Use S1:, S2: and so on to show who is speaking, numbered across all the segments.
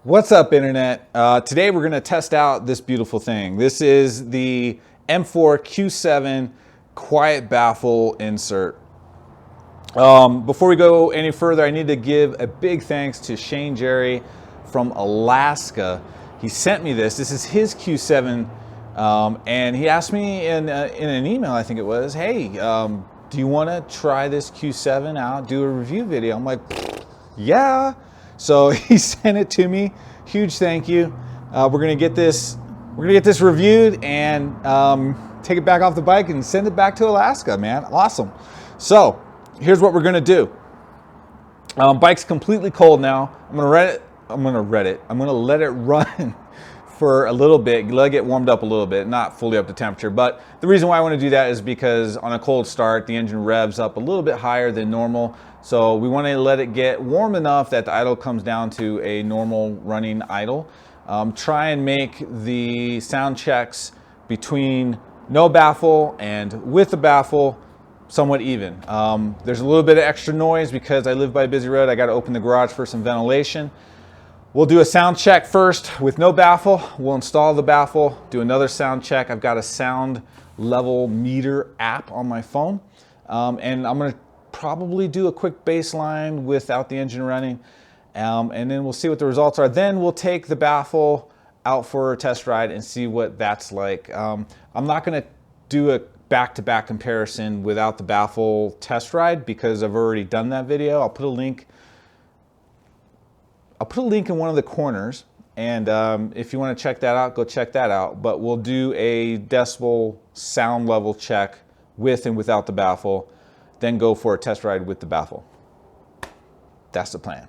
S1: What's up, internet? Today we're going to test out this beautiful thing. This is the M4 Q7 quiet baffle insert. Before we go any further, I need to give a big thanks to Shane Jerry from Alaska. He sent me this. This is his Q7, and he asked me in an email, I think it was, hey, do you want to try this Q7 out, do a review video? I'm like, yeah. So he sent it to me. Huge thank you. We're gonna get this reviewed and take it back off the bike and send it back to Alaska, man. Awesome. So here's what we're gonna do. Bike's completely cold now. I'm gonna let it run for a little bit, let it get warmed up a little bit, not fully up to temperature. But the reason why I want to do that is because on a cold start, the engine revs up a little bit higher than normal. So we want to let it get warm enough that the idle comes down to a normal running idle. Try and make the sound checks between no baffle and with the baffle somewhat even. There's a little bit of extra noise because I live by a busy road. I got to open the garage for some ventilation. We'll do a sound check first with no baffle. We'll install the baffle, do another sound check. I've got a sound level meter app on my phone. And I'm gonna probably do a quick baseline without the engine running. And then we'll see what the results are. Then we'll take the baffle out for a test ride and see what that's like. I'm not gonna do a back-to-back comparison without the baffle test ride because I've already done that video. I'll put a link in one of the corners, and if you want to check that out, go check that out. But we'll do a decibel sound level check with and without the baffle, then go for a test ride with the baffle. That's the plan.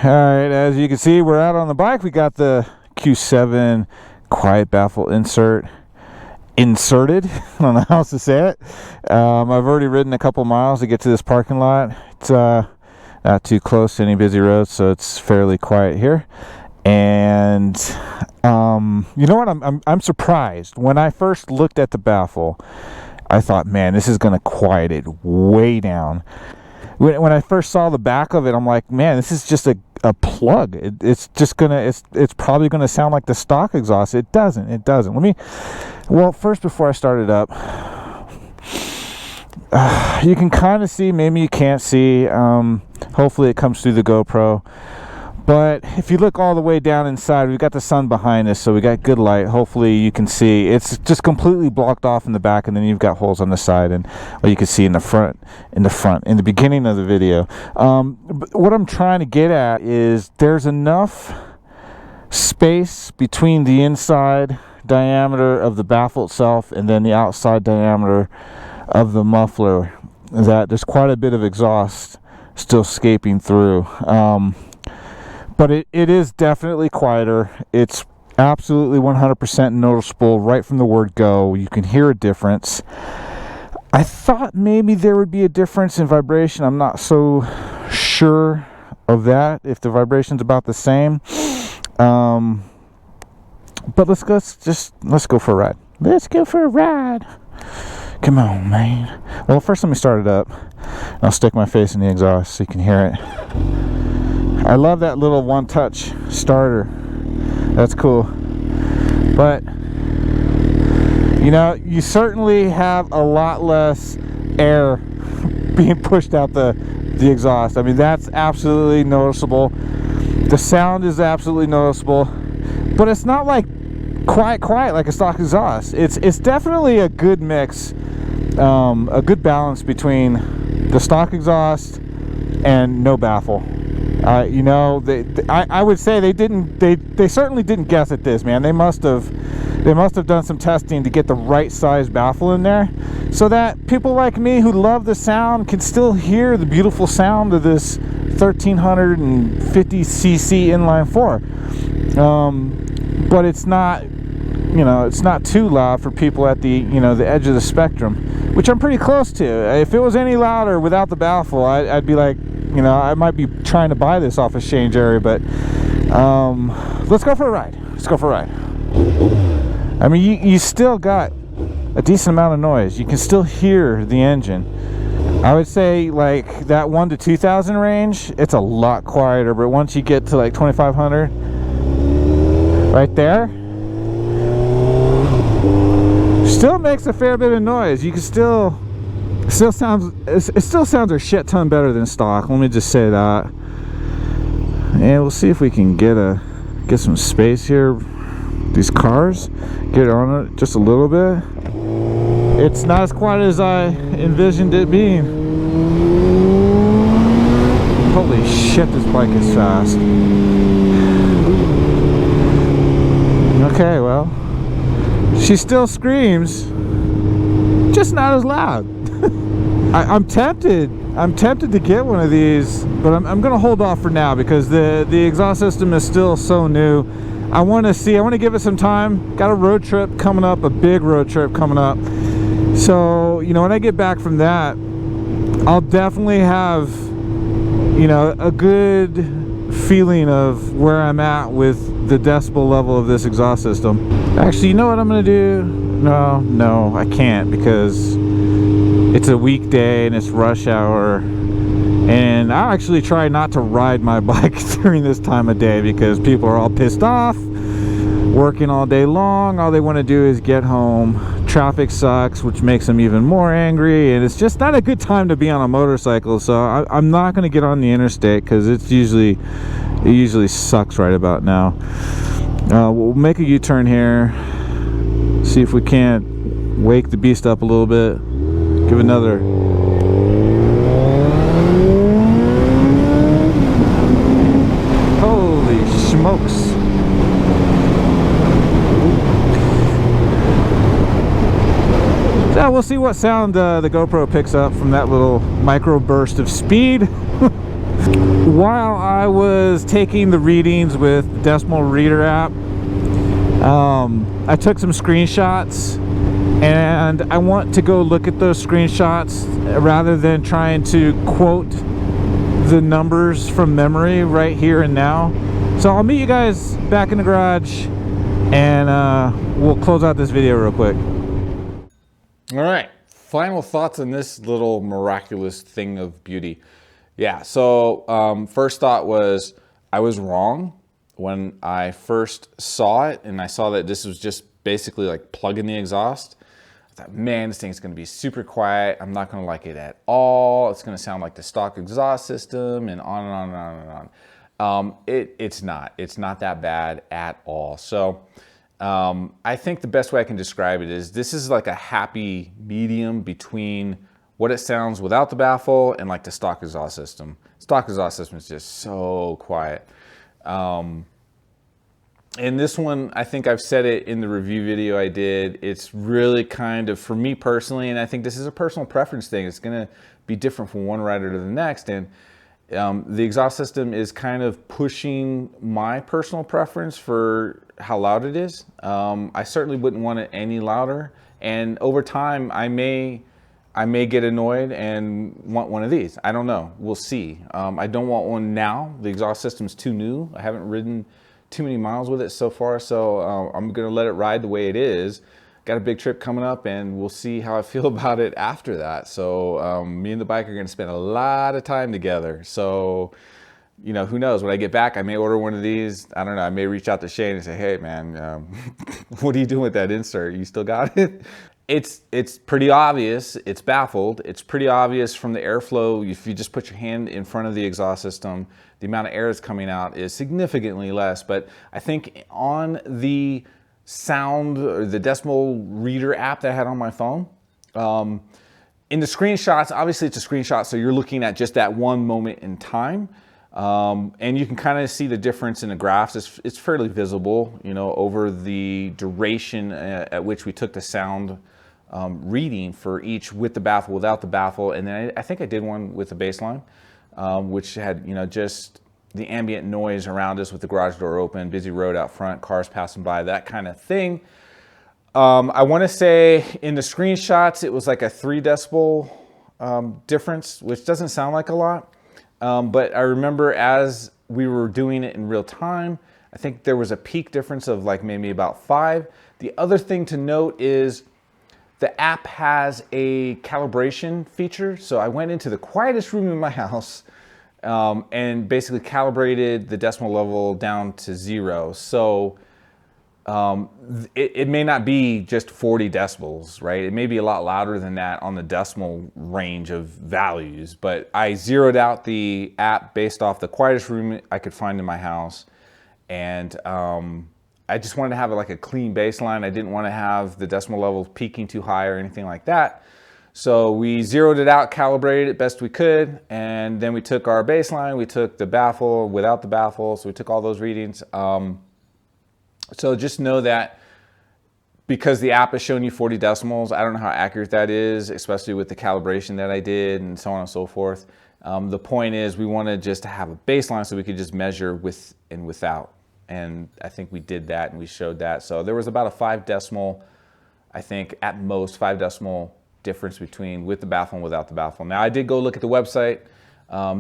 S1: All right, as you can see, we're out on the bike. We got the Q7 quiet baffle inserted. I don't know how else to say it. I've already ridden a couple miles to get to this parking lot. It's not too close to any busy roads, so it's fairly quiet here. And you know what? I'm surprised. When I first looked at the baffle, I thought, man, this is going to quiet it way down. When I first saw the back of it, I'm like, man, this is just a plug. It's probably gonna sound like the stock exhaust. It doesn't. Well, first, before I start it up, you can kind of see, maybe you can't see, hopefully it comes through the GoPro. But if you look all the way down inside, we've got the sun behind us, so we got good light. Hopefully you can see. It's just completely blocked off in the back, and then you've got holes on the side, and what you can see in the beginning of the video. But what I'm trying to get at is there's enough space between the inside diameter of the baffle itself and then the outside diameter of the muffler that there's quite a bit of exhaust still escaping through. But it is definitely quieter. It's absolutely 100% noticeable right from the word go. You can hear a difference. I thought maybe there would be a difference in vibration. I'm not so sure of that, if the vibration's about the same. But let's go for a ride. Let's go for a ride. Come on, man. Well, first let me start it up. I'll stick my face in the exhaust so you can hear it. I love that little one-touch starter. That's cool. But, you know, you certainly have a lot less air being pushed out the exhaust. I mean, that's absolutely noticeable. The sound is absolutely noticeable. But it's not like quiet like a stock exhaust. It's definitely a good mix, a good balance between the stock exhaust and no baffle. You know, I would say they certainly didn't guess at this, man. They must have They must have done some testing to get the right size baffle in there so that people like me who love the sound can still hear the beautiful sound of this 1350cc inline 4. But it's not, you know, it's not too loud for people at the, you know, the edge of the spectrum, which I'm pretty close to. If it was any louder without the baffle, I'd be like, you know, I might be trying to buy this off Exchange Area, but let's go for a ride. Let's go for a ride. I mean, you still got a decent amount of noise. You can still hear the engine. I would say like that 1 to 2,000 range, it's a lot quieter, but once you get to like 2,500, right there, still makes a fair bit of noise. You can still sounds, it still sounds a shit ton better than stock. Let me just say that. And we'll see if we can get some space here. These cars, get on it just a little bit. It's not as quiet as I envisioned it being. Holy shit, this bike is fast. Okay, well, she still screams, just not as loud. I'm tempted to get one of these, but I'm gonna hold off for now because the exhaust system is still so new. I want to give it some time. Got a road trip coming up, a big road trip coming up. So, you know, when I get back from that, I'll definitely have, you know, a good feeling of where I'm at with the decibel level of this exhaust system. Actually, you know what I'm gonna do? No, I can't because it's a weekday and it's rush hour. And I actually try not to ride my bike during this time of day because people are all pissed off, working all day long. All they want to do is get home. Traffic sucks, which makes them even more angry, and it's just not a good time to be on a motorcycle. So I'm not going to get on the interstate because it usually sucks right about now. We'll make a U-turn here, see if we can't wake the beast up a little bit. Give another. Smokes. So we'll see what sound the GoPro picks up from that little micro burst of speed. While I was taking the readings with the Decimal Reader app, I took some screenshots, and I want to go look at those screenshots rather than trying to quote the numbers from memory right here and now. So I'll meet you guys back in the garage, and we'll close out this video real quick. All right, final thoughts on this little miraculous thing of beauty. Yeah, so first thought was I was wrong when I first saw it, and I saw that this was just basically like plugging the exhaust. I thought, man, this thing's gonna be super quiet. I'm not gonna like it at all. It's gonna sound like the stock exhaust system, and on and on and on and on. It's not that bad at all. So I think the best way I can describe it is this is like a happy medium between what it sounds without the baffle and like the stock exhaust system. Stock exhaust system is just so quiet. And this one, I think I've said it in the review video I did, it's really kind of, for me personally, and I think this is a personal preference thing, it's gonna be different from one rider to the next. And the exhaust system is kind of pushing my personal preference for how loud it is. I certainly wouldn't want it any louder, and over time I may get annoyed and want one of these. I don't know, we'll see. I don't want one now. The exhaust system's too new. I haven't ridden too many miles with it so far, so I'm gonna let it ride the way it is. Got a big trip coming up, and we'll see how I feel about it after that. So me and the bike are gonna spend a lot of time together. So, you know, who knows, when I get back, I may order one of these. I don't know, I may reach out to Shane and say, hey man, what are you doing with that insert? You still got it? It's pretty obvious, it's baffled. It's pretty obvious from the airflow. If you just put your hand in front of the exhaust system, the amount of air that's coming out is significantly less. But I think on the sound, or the Decimal Reader app that I had on my phone, in the screenshots, obviously it's a screenshot, so you're looking at just that one moment in time. And you can kind of see the difference in the graphs. It's fairly visible, you know, over the duration at which we took the sound reading for each with the baffle, without the baffle. And then I think I did one with the baseline, which had, you know, just the ambient noise around us with the garage door open, busy road out front, cars passing by, that kind of thing. I want to say in the screenshots, it was like a 3 decibel difference, which doesn't sound like a lot. But I remember as we were doing it in real time, I think there was a peak difference of like maybe about 5. The other thing to note is the app has a calibration feature. So I went into the quietest room in my house and basically calibrated the decimal level down to 0. So it may not be just 40 decibels, right? It may be a lot louder than that on the decimal range of values, but I zeroed out the app based off the quietest room I could find in my house. And I just wanted to have like a clean baseline. I didn't want to have the decimal levels peaking too high or anything like that. So we zeroed it out, calibrated it best we could, and then we took our baseline, we took the baffle, without the baffle, so we took all those readings. So just know that because the app is showing you 40 decimals, I don't know how accurate that is, especially with the calibration that I did and so on and so forth. The point is we wanted just to have a baseline so we could just measure with and without. And I think we did that and we showed that. So there was about a 5 decimal, I think at most 5 decimal difference between with the baffle and without the baffle. Now I did go look at the website.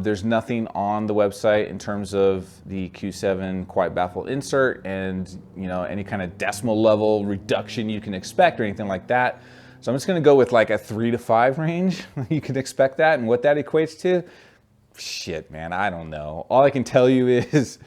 S1: There's nothing on the website in terms of the Q7 quiet baffle insert and, you know, any kind of decimal level reduction you can expect or anything like that. So I'm just going to go with like a 3 to 5 range. You can expect that, and what that equates to, shit, man, I don't know. All I can tell you is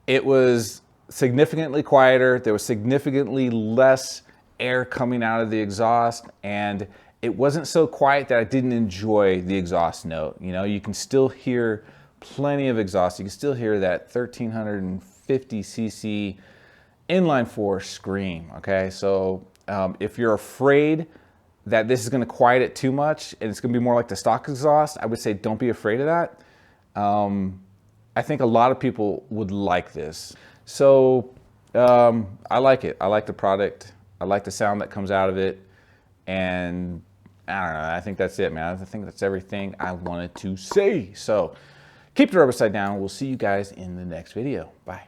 S1: it was significantly quieter. There was significantly less air coming out of the exhaust, and it wasn't so quiet that I didn't enjoy the exhaust note. You know, you can still hear plenty of exhaust. You can still hear that 1350 cc inline 4 scream, okay? So if you're afraid that this is gonna quiet it too much and it's gonna be more like the stock exhaust, I would say don't be afraid of that. I think a lot of people would like this. So I like it. I like the product. I like the sound that comes out of it. And I don't know, I think that's it, man. I think that's everything I wanted to say. So keep the rubber side down. We'll see you guys in the next video. Bye.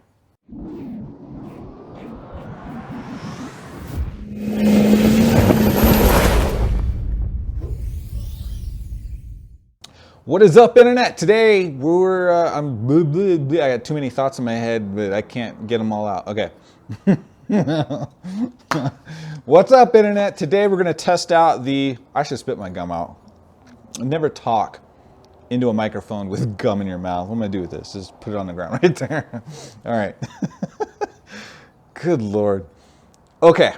S1: What is up, internet? Today I got too many thoughts in my head, but I can't get them all out. Okay. What's up, internet? Today we're going to test out I should spit my gum out. Never talk into a microphone with gum in your mouth. What am I going to do with this? Just put it on the ground right there. All right. Good Lord. Okay.